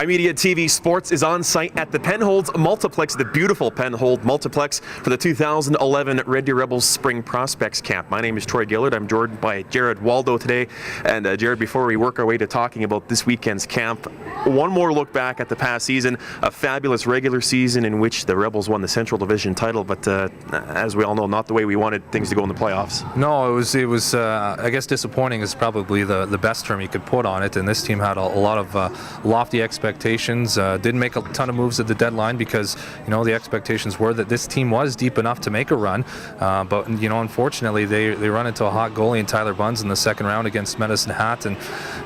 iMediatv Sports is on site at the Penhold Multiplex, the beautiful Penhold Multiplex, for the 2011 Red Deer Rebels Spring Prospects Camp. My name is Troy Gillard. I'm joined by Jared Waldo today. And Jared, before we work our way to talking about this weekend's camp, one more look back at the past season, a fabulous regular season in which the Rebels won the Central Division title, but as we all know, not the way we wanted things to go in the playoffs. No, it was I guess disappointing is probably the best term you could put on it, and this team had a lot of lofty expectations. Didn't make a ton of moves at the deadline because the expectations were that this team was deep enough to make a run, but unfortunately they run into a hot goalie in Tyler Bunz in the second round against Medicine Hat, and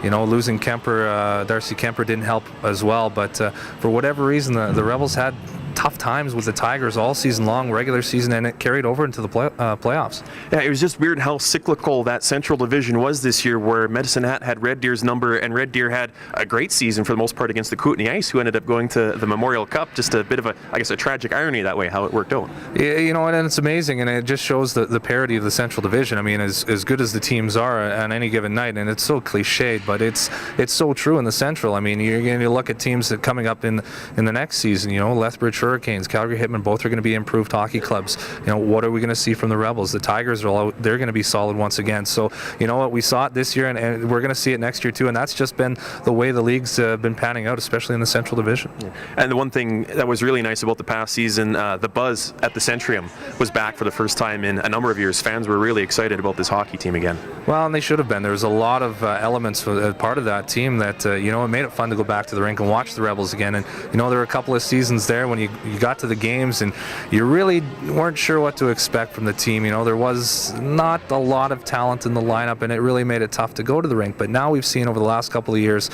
losing Kemper, Darcy Kemper didn't help as well. But for whatever reason, the Rebels had tough times with the Tigers all season long, regular season, and it carried over into the playoffs. Yeah, it was just weird how cyclical that Central Division was this year, where Medicine Hat had Red Deer's number, and Red Deer had a great season for the most part against the Kootenay Ice, who ended up going to the Memorial Cup. Just a bit of a tragic irony that way, how it worked out. Yeah, and it's amazing, and it just shows the parity of the Central Division. I mean, as good as the teams are on any given night, and it's so cliched, but it's so true in the Central. I mean, you're going to look at teams that coming up in the next season, Lethbridge Hurricanes, Calgary Hitmen, both are going to be improved hockey clubs. What are we going to see from the Rebels? The Tigers they're going to be solid once again. So what, we saw it this year, and we're going to see it next year too, and that's just been the way the league's been panning out, especially in the Central Division. Yeah. And the one thing that was really nice about the past season, the buzz at the Centrium was back for the first time in a number of years. Fans were really excited about this hockey team again. Well, and they should have been. There was a lot of elements for part of that team that it made it fun to go back to the rink and watch the Rebels again. And there were a couple of seasons there when you got to the games and you really weren't sure what to expect from the team. There was not a lot of talent in the lineup, and it really made it tough to go to the rink. But now we've seen over the last couple of years,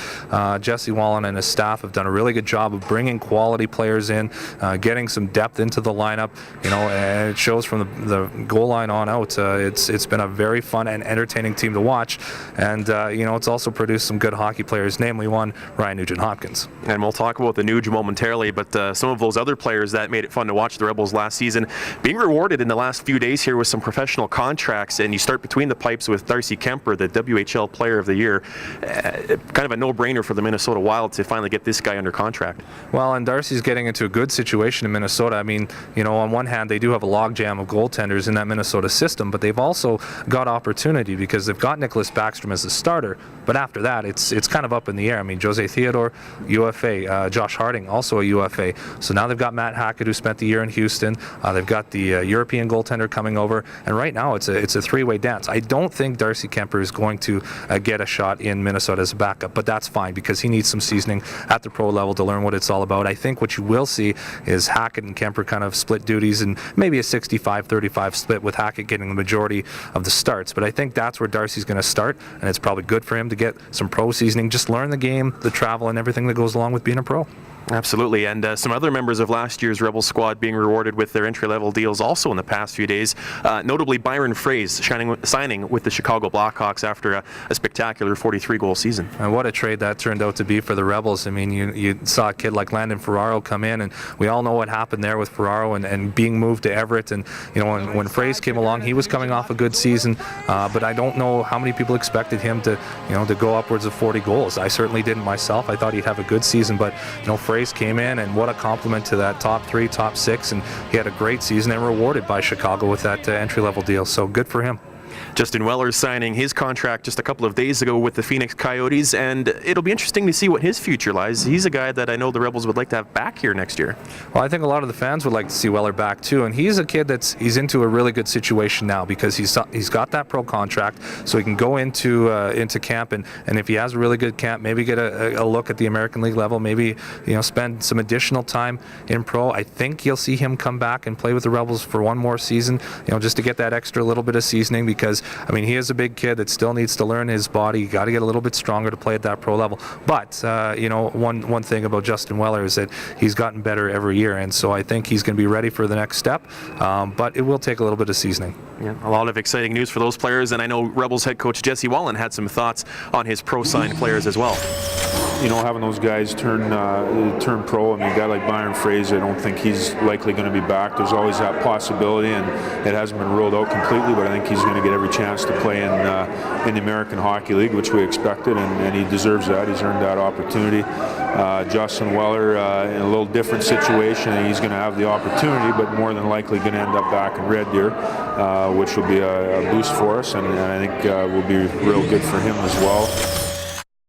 Jesse Wallen and his staff have done a really good job of bringing quality players in, getting some depth into the lineup. And it shows from the goal line on out. It's been a very fun and entertaining team to watch, and it's also produced some good hockey players, namely one Ryan Nugent-Hopkins. And we'll talk about the Nuge momentarily, but some of those other players that made it fun to watch the Rebels last season being rewarded in the last few days here with some professional contracts, and you start between the pipes with Darcy Kemper, the WHL Player of the Year. Kind of a no-brainer for the Minnesota Wild to finally get this guy under contract. Well, and Darcy's getting into a good situation in Minnesota. I mean, on one hand, they do have a logjam of goaltenders in that Minnesota system, but they've also got opportunity because they've got Nicholas Backstrom as a starter, but after that, it's kind of up in the air. I mean, Jose Theodore, UFA, Josh Harding, also a UFA. So now they've got Matt Hackett, who spent the year in Houston. They've got the European goaltender coming over, and right now it's a three-way dance. I don't think Darcy Kemper is going to get a shot in Minnesota as a backup, but that's fine because he needs some seasoning at the pro level to learn what it's all about. I think what you will see is Hackett and Kemper kind of split duties, and maybe a 65-35 split with Hackett getting the majority of the starts. But I think that's where Darcy's going to start, and it's probably good for him to get some pro seasoning, just learn the game, the travel, and everything that goes along with being a pro. Absolutely, and some other members of last year's Rebels squad being rewarded with their entry-level deals also in the past few days. Notably, Byron Froese signing with the Chicago Blackhawks after a spectacular 43-goal season. And what a trade that turned out to be for the Rebels. I mean, you saw a kid like Landon Ferraro come in, and we all know what happened there with Ferraro and being moved to Everett. And when Froese came along, he was coming off a good season, but I don't know how many people expected him to go upwards of 40 goals. I certainly didn't myself. I thought he'd have a good season, but Froese came in, and what a compliment to that top 3, top 6, and he had a great season and rewarded by Chicago with that entry-level deal, so good for him. Justin Weller's signing his contract just a couple of days ago with the Phoenix Coyotes, and it'll be interesting to see what his future lies. He's a guy that I know the Rebels would like to have back here next year. Well, I think a lot of the fans would like to see Weller back too, and he's a kid he's into a really good situation now because he's got that pro contract, so he can go into camp, and if he has a really good camp, maybe get a look at the American League level, maybe spend some additional time in pro. I think you'll see him come back and play with the Rebels for one more season, just to get that extra little bit of seasoning, because I mean, he is a big kid that still needs to learn his body. You got to get a little bit stronger to play at that pro level. But one thing about Justin Weller is that he's gotten better every year, and so I think he's going to be ready for the next step. But it will take a little bit of seasoning. Yeah, a lot of exciting news for those players, and I know Rebels head coach Jesse Wallen had some thoughts on his pro signed players as well. having those guys turn pro. I mean, a guy like Byron Fraser, I don't think he's likely going to be back. There's always that possibility, and it hasn't been ruled out completely, but I think he's going to get every chance to play in the American Hockey League, which we expected, and he deserves that. He's earned that opportunity. Justin Weller, in a little different situation, and he's going to have the opportunity, but more than likely going to end up back in Red Deer, which will be a boost for us, and I think will be real good for him as well.